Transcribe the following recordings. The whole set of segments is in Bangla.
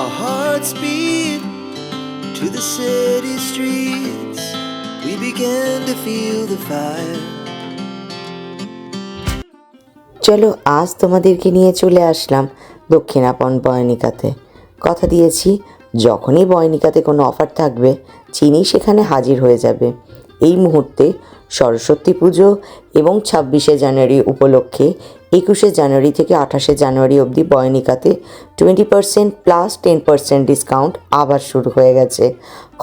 Our hearts beat to the city streets. We began to feel the fire. চলো আজ তোমাদেরকে নিয়ে চলে আসলাম দক্ষিণাপন বয়নিকাতে। কথা দিয়েছি যখনই বয়নিকাতে কোনো অফার থাকবে চিনি সেখানে হাজির হয়ে যাবে। এই মুহূর্তে সরস্বতী পুজো এবং 26শে জানুয়ারি উপলক্ষে 21শে জানুয়ারি থেকে 28শে জানুয়ারি অবধি বয়নিকাতে 20% প্লাস 10% ডিসকাউন্ট আবার শুরু হয়ে গেছে।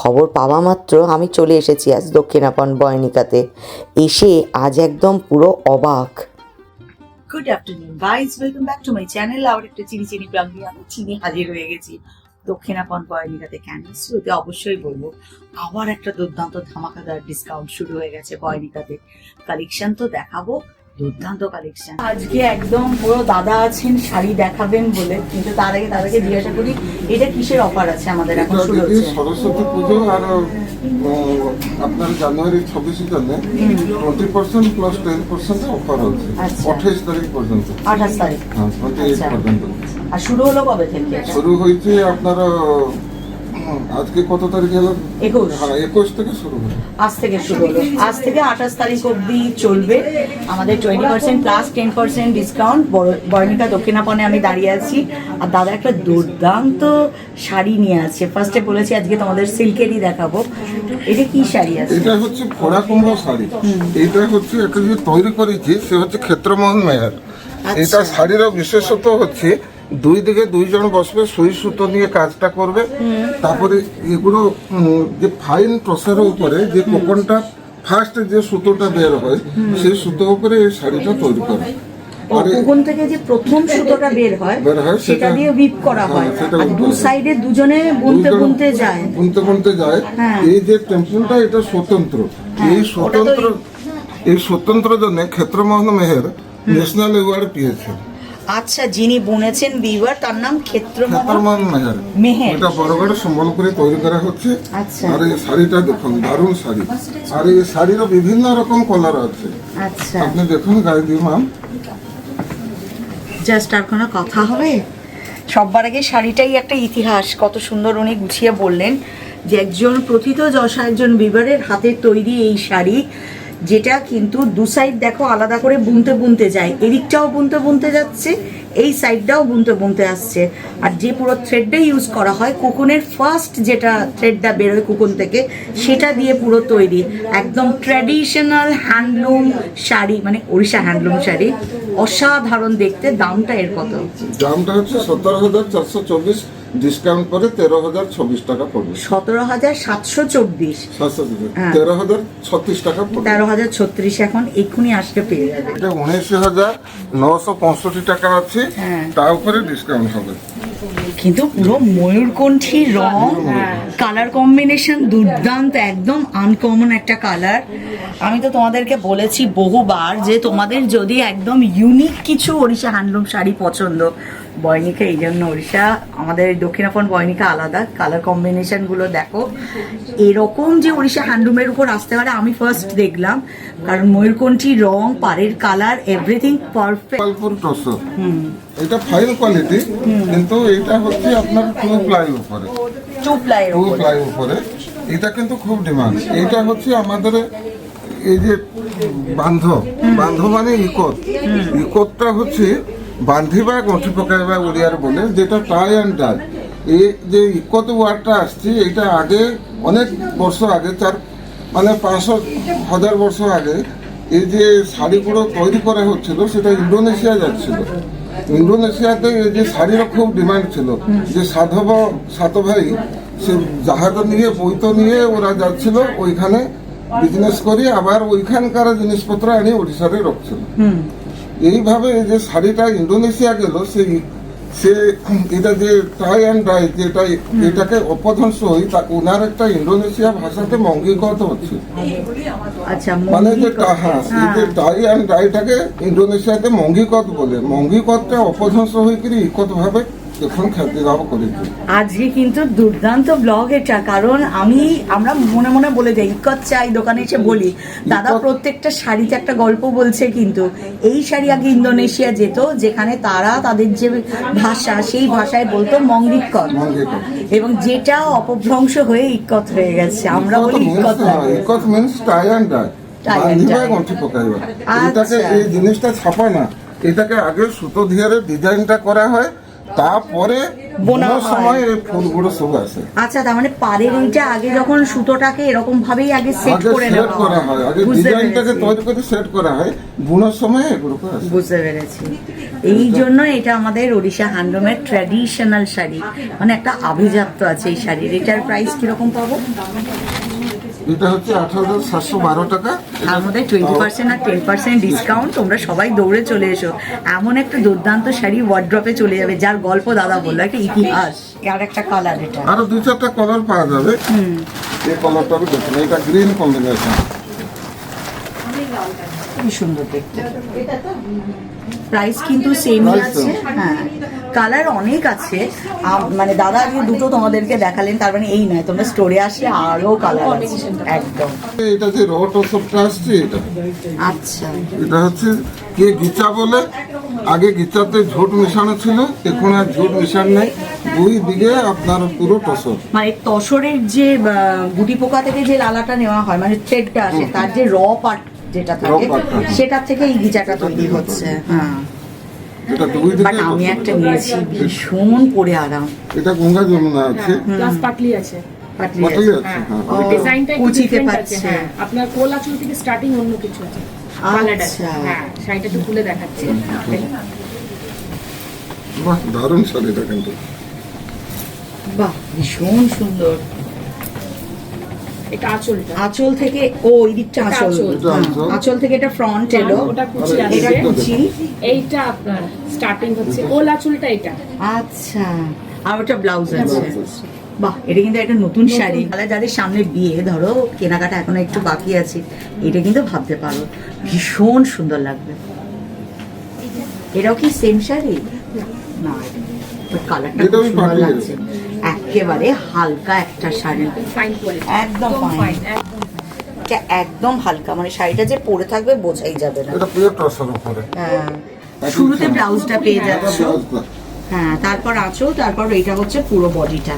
খবর পাওয়া মাত্র আমি চলে এসেছি আজ দক্ষিণাপন বয়নিকাতে। এসে আজ একদম পুরো অবাক। Good afternoon guys, welcome back to my channel. আবার একটা চিনি ব্লগ নিয়ে আমি চিনি হাজির হয়ে গেছি দক্ষিণাপন বয়নিকাতে। ক্যান্ডেল শুরুতে অবশ্যই বলবো আবার একটা দুর্দান্ত ধামাকাদার ডিসকাউন্ট শুরু হয়ে গেছে বয়নিকাতে। কালেকশন তো দেখাবো, দুর্দান্ত কালেকশন। আজকে একদম পুরো দাদা আছেন শাড়ি দেখাবেন বলে, কিন্তু তার আগে দাদাকে জিজ্ঞাসা করি এটা কিসের অফার আছে আমাদের এখন শুরু হচ্ছে? সরস্বতী পুজো আর আপনার জানুয়ারি 26 জন্য 20% প্লাস 10% অফার আছে 28 তারিখ পর্যন্ত। 28 তারিখ, হ্যাঁ 28 পর্যন্ত। আর শুরু হলো কবে থেকে? শুরু হয়েছে আপনার আজকে কত তারিখ হলো? 21। হ্যাঁ 21 থেকে শুরু হলো। আজ থেকে শুরু হলো, আজ থেকে 28 তারিখ অবধি চলবে আমাদের 20% প্লাস 10% ডিসকাউন্ট। বয়নিকা দক্ষিণাপনে আমি দাঁড়িয়ে আছি আর দাদা একটা দুর্দান্ত শাড়ি নিয়ে আছে। ফার্স্টে বলেছি আজকে তোমাদের সিল্কেরই দেখাবো। এটা কি শাড়ি আছে? এটা হচ্ছে ফোড়া কুমড়ো শাড়ি। এটা হচ্ছে একটা যে তৈরি করেছি সে হচ্ছে ক্ষেত্রমোহন মেহের। এটা শাড়ির বিশেষত্ব হচ্ছে দুই দিকে দুইজন বসবে, সুই সুতো নিয়ে কাজটা করবে। তারপরে এগুলো যে ফাইন টসের উপরে যে কোকনটা ফার্স্ট যে সুতোটা বের হয় সেই সুতোর উপরে এই শাড়িটা তৈরি করে। আর কোকন থেকে যে প্রথম সুতোটা বের হয় সেটা দিয়ে হুইপ করা হয়, আর দু সাইডে দুজনে বুনতে যায়। এই যে টেম্পলটা এটা স্বতন্ত্র। এই স্বতন্ত্র জন্য ক্ষেত্রমোহন মেহের ন্যাশনাল অ্যাওয়ার্ড পেয়েছে। আচ্ছা, যিনি বুনেছেন বিভার তার নাম ক্ষেত্রমোহন মেহের। এটা বড়গড় সম্বলপুরে তৈরি করা হচ্ছে। আচ্ছা, আর এই শাড়িটা দেখুন দারুণ শাড়ি। আর এই শাড়িরও বিভিন্ন রকম কালার আছে। আচ্ছা, আপনি দেখুন গায়ে দিয়ে ম্যাম। জাস্ট আর কোনো কথা হবে? সবার আগে শাড়িটাই একটা ইতিহাস। কত সুন্দর উনি গুছিয়ে বললেন যে একজন প্রথিত যশা একজন বিভারের হাতের তৈরি এই শাড়ি, যেটা কিন্তু দু সাইড দেখো আলাদা করে বুনতে যায়। এদিকটাও বুনতে যাচ্ছে, এই সাইডটাও বুনতে আসছে। আর যে পুরো থ্রেডটা ইউজ করা হয় কোকনের ফার্স্ট যেটা থ্রেডটা বেরোয় কোকন থেকে সেটা দিয়ে পুরো তৈরি। একদম ট্র্যাডিশনাল হ্যান্ডলুম শাড়ি, মানে ওড়িশা হ্যান্ডলুম শাড়ি। অসাধারণ দেখতে। দামটা এর কত? দামটা হচ্ছে 17,424, ডিসকাউন্ট করে 13,026 টাকা পড়বে। 17,724, 13,036 টাকা পড়বে। 13,036 এখন এক্ষুনি আসতে পেয়ে যাবে। এটা 19,965 টাকা আছে, তার উপরে ডিসকাউন্ট হবে। কিন্তু পুরো ময়ূরকণ্ঠী রং, কালার কম্বিনেশন দুর্দান্ত, একদম আনকমন একটা কালার। আমি তো তোমাদেরকে বলেছি বহুবার যে তোমাদের যদি একদম ইউনিক কিছু ওড়িশা হ্যান্ডলুম শাড়ি পছন্দ, বয়নিকা এই জন্য ওড়িশা আমাদের দক্ষিণাপন বয়নিকা আলাদা। কালার কম্বিনেশনগুলো দেখো, এরকম যে ওড়িশা হ্যান্ডলুমের উপর আসতে পারে আমি ফার্স্ট দেখলাম, কারণ ময়ূরকণ্ঠী রং, পাড়ের কালার, এভরিথিং পারফেক্ট। এটা ফাইন কোয়ালিটি, কিন্তু এটা হচ্ছে আপনার 2 প্লাই উপরে। 2 প্লাই উপরে এটা কিন্তু খুব ডিমান্ড। এটা হচ্ছে আমাদের এই যে বান্ধ মানে ইকোতটা হচ্ছে বান্ধিবা গঁঠি পকাইবা ওড়িয়ার বলে, যেটা টাই অ্যান্ড ডাই। এই যে ইকোত ওয়ার্ডটা আসছে এটা আগে অনেক বর্ষ আগে, 500,000 বর্ষ আগে এই যে শাড়িগুলো তৈরি করা হচ্ছিল সেটা ইন্দোনেশিয়া যাচ্ছিল। ইন্দোনেশিয়াতে এই যে শাড়ির খুব ডিমান্ড ছিল, যে সাত ভাই সে জাহাজ নিয়ে বইতো নিয়ে ওরা যাচ্ছিল ওইখানে বিজনেস করি, আবার ওইখানকার জিনিসপত্র আনি ওড়িশাতে রাখছিল। এইভাবে যে শাড়িটা ইন্দোনেশিয়া গেল, সে এটা যে টাই অ্যান্ড ডাই যেটা এটাকে অপধ্বংস হই, তা ওনার একটা ইন্দোনেশিয়া ভাষাতে মঙ্গিকত হচ্ছে। মানে যে টাই অ্যান্ড ডাইটাকে ইন্দোনেশিয়াতে মঙ্গিকত বলে, মঙ্গিকতটা অপধ্বংস হয়ে কি ইকত ভাবে এখন খ্যাতিলাভ করেছে। আজকে কিন্তু দুর্দান্ত ব্লগ এটা, কারণ আমরা মনে মনে বলে যাই ইকত চাই দোকানে এসে বলি, দাদা প্রত্যেকটা শাড়িতে একটা গল্প বলছে। কিন্তু এই শাড়ি আগে ইন্দোনেশিয়া যেত, যেখানে তারা তাদের যে ভাষা সেই ভাষায় বলতো মঙ্গিকত, এবং যেটা অপভ্রংশ হয়ে ইকত হয়ে গেছে। আমরা বলি ikat ikat means tie and die, বাঁধিবা গন্ঠি পকাইবা। এটাকে এই জিনিসটা ছাপা না, এটাকে আগে সুতো দিয়ে ডিজাইনটা করা হয়, তারপরে বোনার সময় এই ফুলগুলো সব আসে। আচ্ছা, তার মানে পাড়ের এইটা আগে যখন সুতোটাকে এরকম ভাবেই আগে সেট করে সেট করা হয়, আগে ডিজাইনটাকে তৈরি করে সেট করা হয়, বোনার সময় এগুলো আসে। বুঝতে পেরেছি। এই জন্য এটা আমাদের ওড়িশা হ্যান্ডলুমের ট্র্যাডিশনাল শাড়ি, মানে একটা আভিজাত্য আছে এই শাড়ির। এটার প্রাইস কিরকম পাবো? এটা হচ্ছে ৮৭১২ টাকা। তার মধ্যে 20% আর 10% ডিসকাউন্ট। তোমরা সবাই দৌড়ে চলে এসো, এমন একটা দুর্দান্ত শাড়ি ওয়ার্ড্রপে চলে যাবে, যার গল্প দাদা বললো, একটা ইতিহাস। আর একটা কালার, এটা আরো ২-৪টা কালার পাওয়া যাবে। এই কালারটা আমি দেখুন, এটা গ্রিন কম্বিনেশন, খুবই সুন্দর দেখতে। প্রাইস কিন্তু সেমই আছে। হ্যাঁ, কালার অনেক আছে। মানে দাদা আজকে দুটো তোমাদেরকে দেখালেন, তার মানে এই নয়, তোমরা স্টোরে আসলে আরো কালার আছে একদম। এটা যে রট সবটা আসছে, এটা আচ্ছা, এটা হচ্ছে কে গিচা বলে। আগে গিচাতে ঝোট মিশানো ছিল, এখন আর ঝোট মিশান নাই, দুই দিকে আপনার পুরো টসর। মানে তসরের যে গুটি পোকা থেকে যে লালাটা নেওয়া হয়, মানে থ্রেডটা আসে, তার যে র পার্ট যেটা থাকে, সেটা থেকে এই গিচাটা তৈরি হচ্ছে। হ্যাঁ, এটা দুই দিকে। বাট আমি একটা নিয়েছি, ভীষণ পরে আরাম। এটা গঙ্গা যমুনা আছে, প্লাস পাটলি আছে, পাতলি পাতলি আছে। আছে। ও, ডিজাইনটা একটু কুচিতে ডিফারেন্ট আছে। পাচ্ছে। হ্যাঁ, আপনার কোলা চুল থেকে স্টার্টিং অন্য কিছু আছে। কালারটা, আচ্ছা। হ্যাঁ, শাড়িটা একটু খুলে দেখাচ্ছি। বাহ, দারুণ শাড়িটা কিন্তু। বাহ, ভীষণ সুন্দর। এটা আঁচলটা, আঁচল থেকে, ও এই দিকটা আঁচল। আঁচল। হ্যাঁ, আঁচল থেকে এটা ফ্রন্ট এলো, ওটা কুচি এটা আছে। কুচি। এইটা আপনার স্টার্টিং হচ্ছে কোলা চুলটা এটা। আচ্ছা, আর ওটা ব্লাউজ আছে। বাহ, এটা কিন্তু একটা নতুন শাড়ি। তাহলে যাদের সামনে বিয়ে, ধরো কেনাকাটা এখনো একটু বাকি আছে, এটা কিন্তু ভাবতে পারো, ভীষণ সুন্দর লাগবে। এটাও কি সেম শাড়ি? না, কালারটা খুব সুন্দর লাগছে। একেবারে হালকা একটা শাড়ি, ফাইন কোয়ালিটি, একদম ফাইন, এটা একদম হালকা, মানে শাড়িটা যে পরে থাকবে বোঝাই যাবে না। এটা পিওর টসর উপরে। হ্যাঁ, শুরুতে ব্লাউজটা পেয়ে যাচ্ছ। ব্লাউজটা। হ্যাঁ, তারপর আঁচল, তারপর এটা হচ্ছে পুরো বডিটা,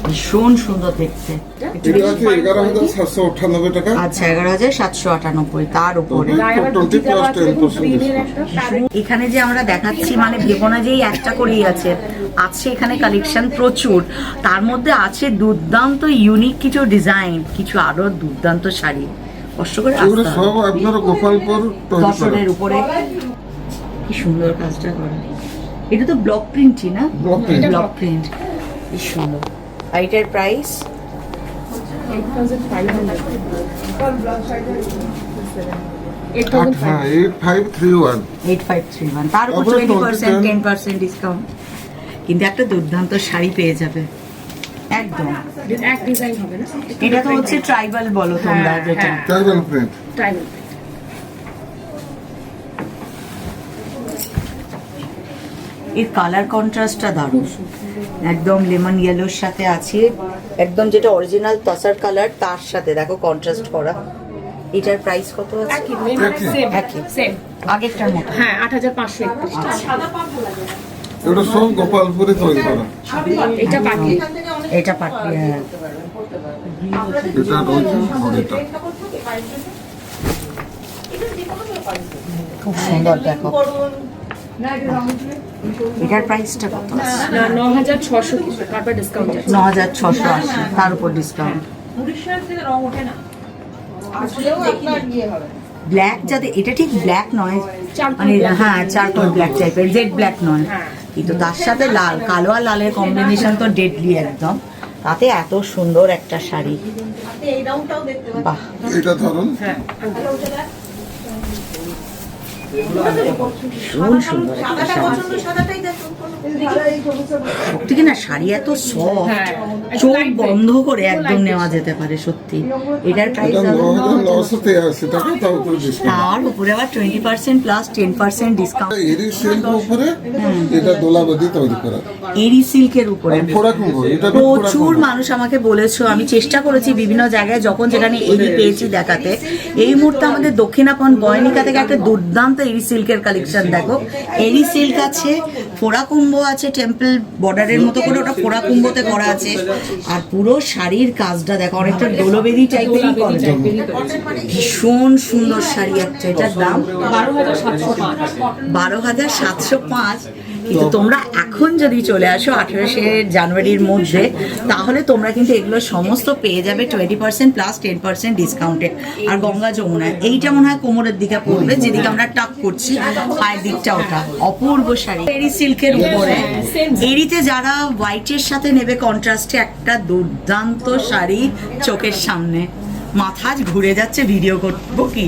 ভীষণ সুন্দর দেখতে। একটু এটা বেশি- হচ্ছে ১১,৭৯৮ টাকা। আচ্ছা, ১১,৭৯৮, তার উপরে। গায়ে আবার 20 গুটি দেওয়া আছে, plus দেখুন 10% প্রিন্টের একটা, তার এখানে যে আমরা দেখাচ্ছি, মানে ভেবো না যে এই একটা করেই আছে, আছে এখানে কালেকশন প্রচুর। তার মধ্যে আছে দুর্দান্ত ইউনিক কিছু ডিজাইন, কিছু আরো দুর্দান্ত শাড়ি। কষ্ট করে এগুলো আসতে সব হবে। আপনার গোপালপুর তৈরি করা। তসরের উপরে কি সুন্দর কাজটা করে। এটা তো ব্লক প্রিন্টই না? Block print। ব্লক প্রিন্ট, কি সুন্দর। আর এটার প্রাইস 8500। হ্যাঁ, 8531। 8531, তার উপর তারপরে 20% 20% 10% ডিসকাউন্ট। কিন্তু একটা দুর্দান্ত শাড়ি পেয়ে যাবে একদম। এক ডিজাইন হবে না, এটা তো হচ্ছে ট্রাইবাল বলো তোমরা, হ্যাঁ, যেটা হ্যাঁ। Tribal print. ট্রাইবাল। এর কালার কন্ট্রাস্টটা দারুণ, একদম লেমন ইয়েলোর সাথে আছে, একদম যেটা অরিজিনাল তসার কালার, তার সাথে দেখো কন্ট্রাস্ট করা। এটার প্রাইস কত আছে? একই, সেম একই। সেম। আগেরটার মতো। হ্যাঁ, 8531 টাকা। এগুলো সব গোপালপুরে তৈরি করা। এটা পাটলি। এটা পাটলি। হ্যাঁ, এটা রয়েছে বডিটা। খুব সুন্দর দেখো। এটার প্রাইসটা কত আছে? 9600 কিছু, তারপর ডিসকাউন্ট আছে। 9680, তার উপর ডিসকাউন্ট। ব্ল্যাক যাতে, এটা ঠিক ব্ল্যাক নয়, চারকোল মানে black। হ্যাঁ চারকোল ব্ল্যাক টাইপের, জেড ব্ল্যাক নয়, হ্যাঁ। কিন্তু তার সাথে লাল, কালো আর লালের কম্বিনেশন তো ডেডলি একদম। তাতে এত সুন্দর একটা শাড়ি, বাহ। এটা ধরুন, হ্যাঁ, ভীষণ সুন্দর একটা শাড়ি। সত্যি কি না, শাড়ি এত সফট, হ্যাঁ, চোখ lightweight। বন্ধ করে একদম Lightweight। নেওয়া যেতে পারে সত্যি। এটার প্রাইস এটা ৯,৯৮৩ টাকা, তার উপরে ডিসকাউন্ট। তার উপরে আবার 20% প্লাস 10% ডিসকাউন্ট। এরি সিল্ক উপরে এটা দোলাবাদি তৈরি করা। এরি সিল্কের উপরে। ফোড়া কুম্ভ, এটা প্রচুর মানুষ আমাকে বলেছো, আমি চেষ্টা করেছি বিভিন্ন জায়গায় যখন যেখানে এরি পেয়েছি দেখাতে। এই মুহূর্তে আমাদের দক্ষিণাপন বয়নিকা থেকে একটা দুর্দান্ত এরি সিল্কের কালেকশন দেখো। এরি সিল্ক আছে, ফোড়া কুম্ভ আছে, টেম্পল বর্ডারের মতো করে ওটা ফোড়া কুম্ভতে করা আছে। আর পুরো শাড়ির কাজটা দেখো, অনেকটা দোলবেদি টাইপেরই করা, ভীষণ সুন্দর শাড়ি একটা। এটার দাম 12,705। কিন্তু তোমরা এখন যদি চলে আসো 28শে জানুয়ারির মধ্যে, তাহলে তোমরা কিন্তু এগুলো সমস্ত পেয়ে যাবে 20% প্লাস 10% ডিসকাউন্টে। আর গঙ্গা যমুনা এইটা মনে হয় কোমরের দিকে পড়বে, যেদিকে আমরা টাক করছি পায়ের দিকটা, ওটা অপূর্ব শাড়ি এরি সিল্কের উপরে। এরিতে যারা হোয়াইটের সাথে নেবে কন্ট্রাস্টে, একটা দুর্দান্ত শাড়ি চোখের সামনে, মাথা ঘুরে যাচ্ছে ভিডিও করবো কি।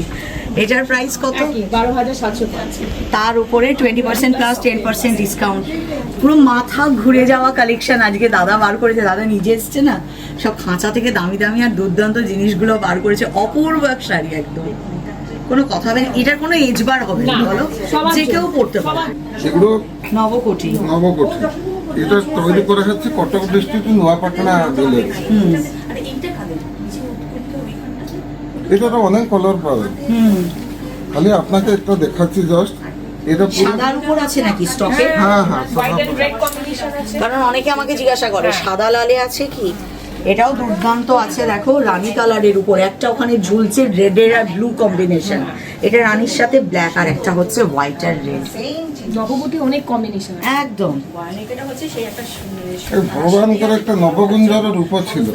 এটার প্রাইস কত? 12,705। তার উপরে 20% প্লাস 10% ডিসকাউন্ট। পুরো মাথা ঘুরে যাওয়া কালেকশন আজকে দাদা বার করেছে। দাদা নিজে এসছে না, সব খাঁচা থেকে দামি দামি আর দুর্দান্ত জিনিসগুলো বার করেছে। অপূর্ব এক শাড়ি একদম, কোনো কথা হবে না। এটার কোনো এজ বার হবে না, বলো, যে কেউ পড়তে পারে। সেগুলো নবকোটি। নবকোটি, এটা তৈরি করা হচ্ছে কটক ডিস্ট্রিক্ট নোয়াপাটনা জেলায়। এটা তো অনেক কালার পাবেন, খালি আপনাকে একটা দেখাচ্ছি জাস্ট। এটা পুরো সাদার উপর আছে নাকি স্টকে? হ্যাঁ হ্যাঁ, কারণ অনেকে আমাকে জিজ্ঞাসা করে সাদা লালে আছে কি। এটাও দুর্দান্ত আছে দেখো, রানী কালারের উপর একটা ওখানে ঝুলছে রেডের আর ব্লু কম্বিনেশন। এটা রানীর সাথে ব্ল্যাক, আর একটা হচ্ছে হোয়াইট আর রেড। নববতী অনেক কম্বিনেশন একদম। এই ভগবানকার একটা নবগুঞ্জরের রূপ ছিল,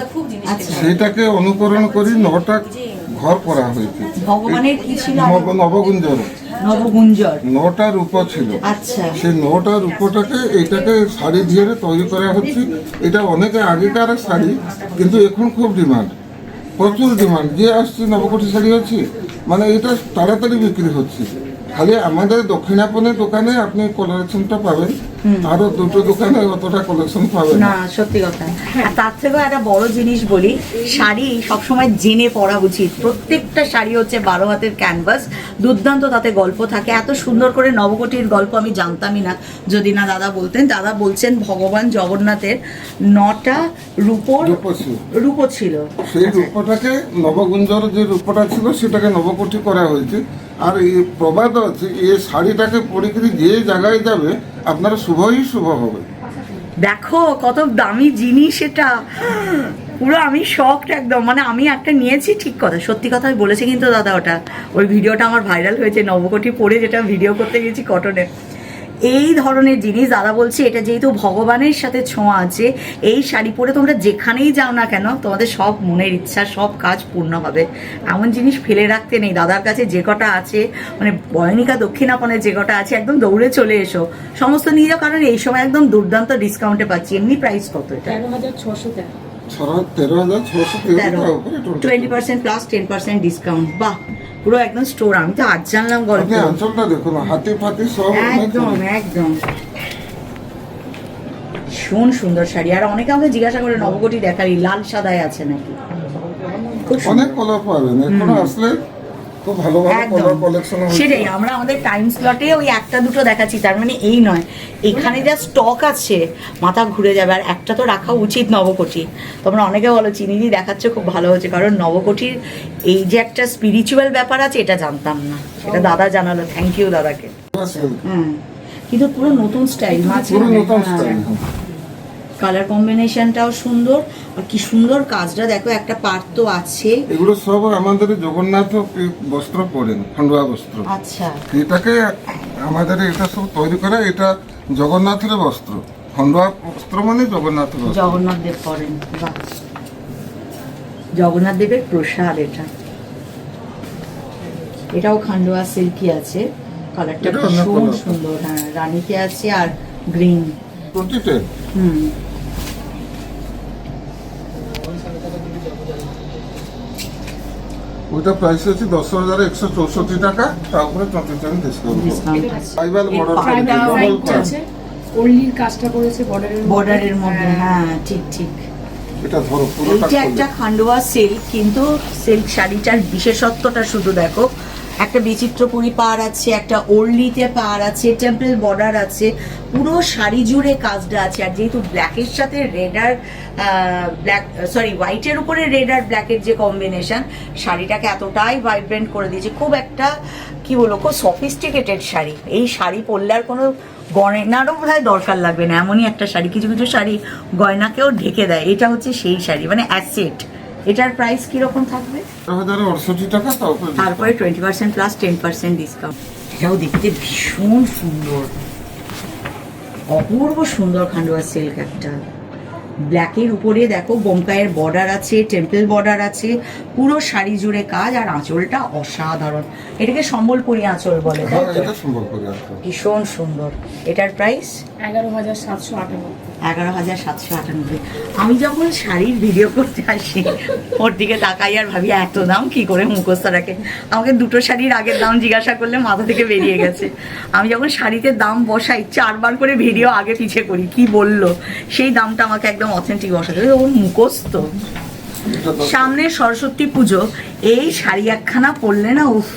আচ্ছা, সেটাকে অনুকরণ করে 9টা ঘর করা হয়েছে। ভগবানের কি ছিল? নবগুঞ্জর নবগুঞ্জর 9টা রূপ ছিল। আচ্ছা, সেই 9টা রূপটাকে এইটাকে শাড়ি দিয়ে তৈরি করা হচ্ছে। এটা অনেকে আগেকার শাড়ি, কিন্তু এখন খুব ডিমান্ড, প্রচুর ডিমান্ড। যে আসছে নবকোটি শাড়ি আছে, মানে এটা তাড়াতাড়ি বিক্রি হচ্ছে। খালি আমাদের দক্ষিণাপনের দোকানে আপনি কালেকশনটা পাবেন, আরো দুটো দোকানে অতটা কালেকশন পাবেন না, সত্যি কথা। আর তার থেকেও একটা বড় জিনিস বলি, শাড়ি সবসময় জেনে পরা উচিত। প্রত্যেকটা শাড়ি হচ্ছে 12 হাতের ক্যানভাস, দুর্দান্ত তাতে গল্প থাকে। এত সুন্দর করে নবকোটির গল্প আমি জানতামই না যদি না দাদা বলতেন। দাদা বলছেন ভগবান জগন্নাথের 9টা রূপ ছিল। সেই রূপটাকে নবগুঞ্জর যে রূপটা ছিল সেটাকে নবকোটি করা হয়েছে। আর এই প্রবাদ আছে, এই শাড়িটাকে পরে করে যে জায়গায় যাবে আপনার শুভই শুভ হবে। দেখো কত দামি জিনিস এটা, পুরো আমি শকড একদম। মানে আমি একটা নিয়েছি, ঠিক কথা, সত্যি কথাই বলেছে কিন্তু দাদা। ওটা ওই ভিডিওটা আমার ভাইরাল হয়েছে, নবকোটি পরে যেটা ভিডিও করতে গেছি কটনের। এই ধরনের জিনিস দাদা বলছে, এটা যেহেতু ভগবানের সাথে ছোঁয়া আছে, এই শাড়ি পরে তোমরা যেখানেই যাও না কেন, তোমাদের সব মনের ইচ্ছা, সব কাজ পূর্ণ হবে। এমন জিনিস ফেলে রাখতে নেই। দাদার কাছে যে কটা আছে, মানে বয়নিকা দক্ষিণাপনের যে কটা আছে, একদম দৌড়ে চলে এসো, সমস্ত নিয়ে যাও। কারণ এই সময় একদম দুর্দান্ত ডিসকাউন্টে পাচ্ছি। এমনি প্রাইস কত এটা? 20% প্লাস 10% ডিসকাউন্ট। বাহ, পুরো একদম স্টোর। আমি তো আজ জানলাম গল্প। আঁচলটা দেখুন, হাতি ফাতি সব একদম একদম ভীষণ সুন্দর শাড়ি। আর অনেকে আমাকে জিজ্ঞাসা করে নবকোটি দেখারি লাল সাদায় আছে নাকি। খুব সুন্দর। অনেক কালার পাবেন, এখনো আসলে খুব ভালো ভালো একদম কালার কালেকশন হচ্ছে। সেটাই, আমরা আমাদের টাইম স্লটে ওই একটা দুটো দেখাচ্ছি, তার মানে এই নয় এখানে যা স্টক আছে মাথা ঘুরে যাবে। আর একটা তো রাখা উচিত নবকোটি। তোমরা অনেকে বলো চিনিদি দেখাচ্ছে, খুব ভালো হচ্ছে। কারণ নবকোটির এই যে একটা স্পিরিচুয়াল ব্যাপার আছে, এটা জানতাম না, এটা দাদা জানালো। থ্যাংক ইউ দাদাকে। কিন্তু পুরো নতুন স্টাইল, পুরো নতুন স্টাইল। কালার কম্বিনেশনটাও সুন্দর, আর কি সুন্দর কাজটা দেখো। একটা পার্ট তো আছে। এগুলো সব আমাদের জগন্নাথ বস্ত্র পরেন, খন্ডুয়া বস্ত্র। আচ্ছা, এটাকে আমাদের এটা সব তৈরি করা, এটা জগন্নাথের বস্ত্র। খন্ডুয়া বস্ত্র মানে জগন্নাথের বস্ত্র। জগন্নাথ দেব পরেন। বাহ, জগন্নাথ দেবের প্রসাদ এটা। এটাও খান্ডোয়া সিল্কি আছে, কালারটা এটা অন্য ভীষণ colour। সুন্দর। হ্যাঁ, রানীতে আছে আর গ্রিন। 2010 ওইটা প্রাইস আছে 10,164 টাকা, তারপরে 20% ডিসকাউন্ট। ডিসকাউন্ট আছে ট্রাইবাল বর্ডার আছে, ওল্লির কাজটা করেছে বর্ডারের মধ্যে। হ্যাঁ, ঠিক ঠিক। এটা ধরো পুরোটা এইটা একটা খান্ডোয়া সিল্ক, কিন্তু সিল্ক শাড়িটার বিশেষত্বটা শুধু দেখো, একটা বিচিত্রপুরী পাড় আছে, একটা ওর্লিতে পাড় আছে, টেম্পল বর্ডার আছে, পুরো শাড়ি জুড়ে কাজটা আছে। আর যেহেতু ব্ল্যাকের সাথে রেড আর হোয়াইটের উপরে রেড আর ব্ল্যাকের যে কম্বিনেশন, শাড়িটাকে এতটাই ভাইব্রেন্ট করে দিয়েছে। খুব একটা কি বলবো, খুব সফিস্টিকেটেড শাড়ি। এই শাড়ি পরলে আর কোনো গয়নারও বোধহয় দরকার লাগবে না, এমনই একটা শাড়ি। কিছু কিছু শাড়ি গয়নাকেও ঢেকে দেয়, এটা হচ্ছে সেই শাড়ি, মানে অ্যাসেট। এটার প্রাইস কিরকম থাকবে? 68 টাকা, তারপরে 20% প্লাস 10% ডিসকাউন্ট। এটাও দেখতে ভীষণ সুন্দর, অপূর্ব সুন্দর খান্ডোয়া সিল্ক একটা। ব্ল্যাকের উপরে দেখো বোমকায়ের বর্ডার আছে, টেম্পল বর্ডার আছে, পুরো শাড়ি জুড়ে কাজ। আর আঁচলটা অসাধারণ, এটাকে সম্বলপুরি আঁচল বলে, তাই তো? এটা সম্বলপুরি আঁচল। ভীষণ সুন্দর। এটার প্রাইস 11,798। 11,798। আমি যখন শাড়ির ভিডিও করতে আসি ওর দিকে তাকাই আর ভাবি এত দাম কি করে মুখস্থ রাখে। আমাকে দুটো শাড়ির আগের দাম জিজ্ঞাসা করলে মাথা থেকে বেরিয়ে গেছে। আমি যখন শাড়িতে দাম বসাই 4বার করে ভিডিও আগে পিছে করি, কি বললো সেই দামটা আমাকে একদম অথেন্টিক বসাতে হবে, ওর মুখস্থ। সামনে সরস্বতী পুজো, এই শাড়ি একখানা পরলে না উফ,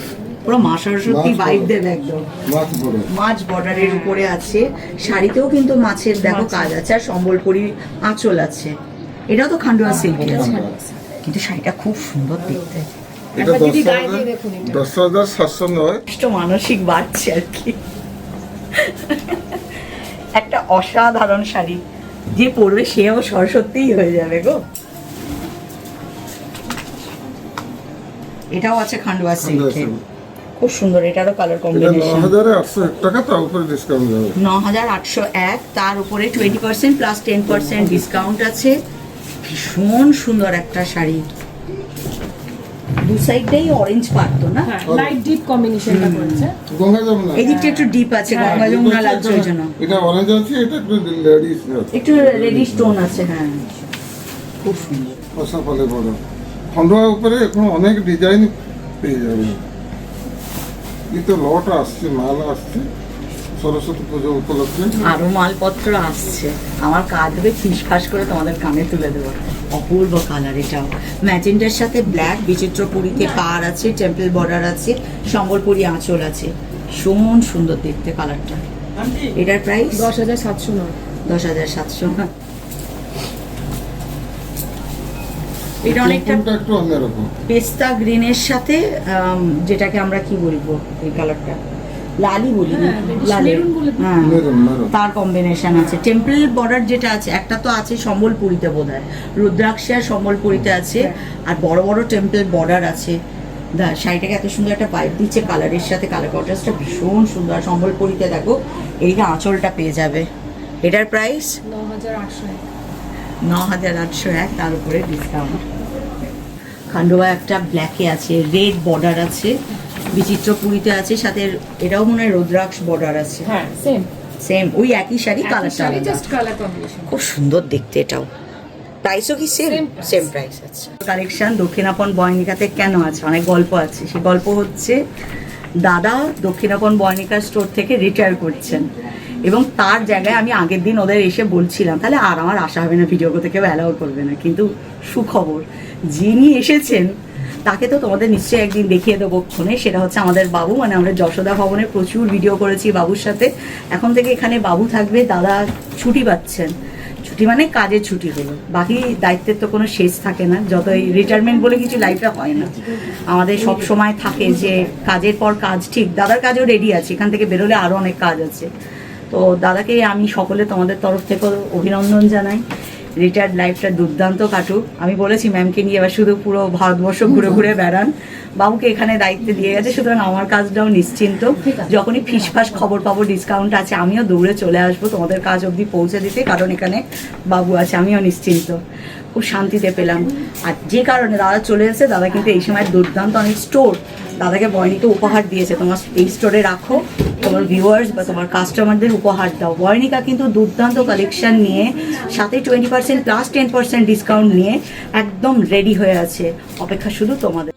পুরো মা সরস্বতী ভাইব দেবে একদম। মাছ বর্ডারের উপরে আছে, শাড়িতেও কিন্তু মাছের দেখো কাজ আছে, আর সম্বলপুরি আঁচল আছে। এটাও তো খান্ডোয়া সিল্ক আছে, কিন্তু শাড়িটা খুব সুন্দর দেখতে। এটা একবার দিদি গায়ে দিয়ে দেখুন এটা। 10,709। একটু মানসিক বাড়ছে আর কি। একটা অসাধারণ শাড়ি, যে পরবে সেও সরস্বতীই হয়ে যাবে গো। এটাও আছে খান্ডোয়া সিল্কে, খুব সুন্দর। এটারও কালার এটা কম্বিনেশন। 9,801 টাকা, তার উপরে ডিসকাউন্ট যাবে। 9,801, তার উপরে 20% প্লাস 10% ডিসকাউন্ট আছে। ভীষণ সুন্দর একটা শাড়ি, দু সাইডটাই অরেঞ্জ পারতো না? হ্যাঁ, লাইট ডিপ কম্বিনেশনটা করেছে। গঙ্গা যমুনা, এই দিকটা একটু ডিপ আছে, গঙ্গা যমুনা লাগছে ওই জন্য। এটা অরেঞ্জ আছে, এটা একটু লেডিস আছে, একটু রেডি স্টোন আছে, হ্যাঁ খুব সুন্দর। পাশাপাশি বড় খন্ডোয়ার উপরে এখন অনেক ডিজাইন পেয়ে যাবে। কিন্তু লট আসছে, মাল আসছে সরস্বতী পুজো উপলক্ষে। আরো মালপত্র আসছে, আমার কাজ হবে ফিসফাস করে তোমাদের কানে তুলে দেবো। অপূর্ব কালার, এটাও ম্যাজেন্টার সাথে ব্ল্যাক, বিচিত্রপুরীতে পাড় আছে, টেম্পল বর্ডার আছে, সম্বলপুরি আঁচল আছে। ভীষণ সুন্দর দেখতে কালারটা। এটার প্রাইস 10,709। 10,700। এটা অনেকটা কোনটা একটু অন্যরকম, পেস্তা গ্রিনের সাথে যেটাকে আমরা কি বলবো, এই কালারটা লালি বলি না, লালি, মেরুন বলে দিই। হ্যাঁ মেরুন মেরুন। তার কম্বিনেশন আছে। টেম্পল বর্ডার যেটা আছে, একটা তো আছে সম্বলপুরীতে বোধহয়, রুদ্রাক্ষী আর সম্বলপুরীতে আছে, আর বড় বড় টেম্পল বর্ডার আছে। শাড়িটাকে এত সুন্দর একটা পাইপ দিচ্ছে, কালারের সাথে কালার কন্ট্রাস্টটা ভীষণ সুন্দর। সম্বলপুরীতে দেখো এইটা আঁচলটা পেয়ে যাবে। এটার প্রাইস 9,801। 9,801, তার উপরে ডিসকাউন্ট। খান্ডোয়া একটা ব্ল্যাকে আছে, রেড বর্ডার আছে, বিচিত্রপুরীতে আছে, সাথে এটাও মনে হয় রুদ্রাক্ষ বর্ডার আছে। হ্যাঁ, সেম সেম ওই একই শাড়ি, কালারটা শাড়ি, আলাদা। Just colour combination. খুব সুন্দর দেখতে এটাও। প্রাইসও কি same? Same price. Same price আছে। কালেকশন দক্ষিণাপন বয়নিকাতে কেন আছে, অনেক গল্প আছে। সেই গল্প হচ্ছে, দাদা দক্ষিণাপন বয়নিকা স্টোর থেকে রিটায়ার করছেন, এবং তার জায়গায় আমি আগের দিন ওদের এসে বলছিলাম তাহলে আর আমার আশা হবে না, ভিডিও করতে কেউ অ্যালাউ করবে না। কিন্তু সুখবর, যিনি এসেছেন তাকে তো তোমাদের নিশ্চয়ই একদিন দেখিয়ে দেবো ক্ষণে। সেটা হচ্ছে আমাদের বাবু, মানে আমরা যশোদা ভবনে প্রচুর ভিডিও করেছি বাবুর সাথে। এখন থেকে এখানে বাবু থাকবে। দাদা ছুটি পাচ্ছেন, ছুটি মানে কাজের ছুটি হলো, বাকি দায়িত্বের তো কোনো শেষ থাকে না। যতই রিটায়ারমেন্ট বলে কিছু লাইফে হয় না, আমাদের সব সময় থাকে যে কাজের পর কাজ। ঠিক দাদার কাজও রেডি আছে, এখান থেকে বেরোলে আরও অনেক কাজ আছে। তো দাদাকে আমি সকলে তোমাদের তরফ থেকেও অভিনন্দন জানাই। রিটায়ার্ড লাইফটা দুর্দান্ত কাটুক। আমি বলেছি ম্যামকে নিয়ে এবার শুধু পুরো ভারতবর্ষ ঘুরে ঘুরে বেড়ান। বাবুকে এখানে দায়িত্ব দিয়ে গেছে, সুতরাং আমার কাজটাও নিশ্চিন্ত। যখনই ফিসফাস খবর পাবো ডিসকাউন্ট আছে, আমিও দৌড়ে চলে আসবো তোমাদের কাজ অবধি পৌঁছে দিতে, কারণ এখানে বাবু আছে, আমিও নিশ্চিন্ত। খুব শান্তিতে পেলাম। আর যে কারণে দাদা চলে এসেছে, দাদা কিন্তু এই সময় দুর্দান্ত অনেক স্টোর দাদাকে বয়নিকে উপহার দিয়েছে। তোমার এই স্টোরে রাখো, তোমার ভিউয়ার্স বা তোমার কাস্টমারদের উপহার দাও। বয়নিকা কিন্তু দুর্দান্ত কালেকশন নিয়ে, সাথে 20% প্লাস 10% ডিসকাউন্ট নিয়ে একদম রেডি হয়ে আছে, অপেক্ষা শুধু তোমাদের।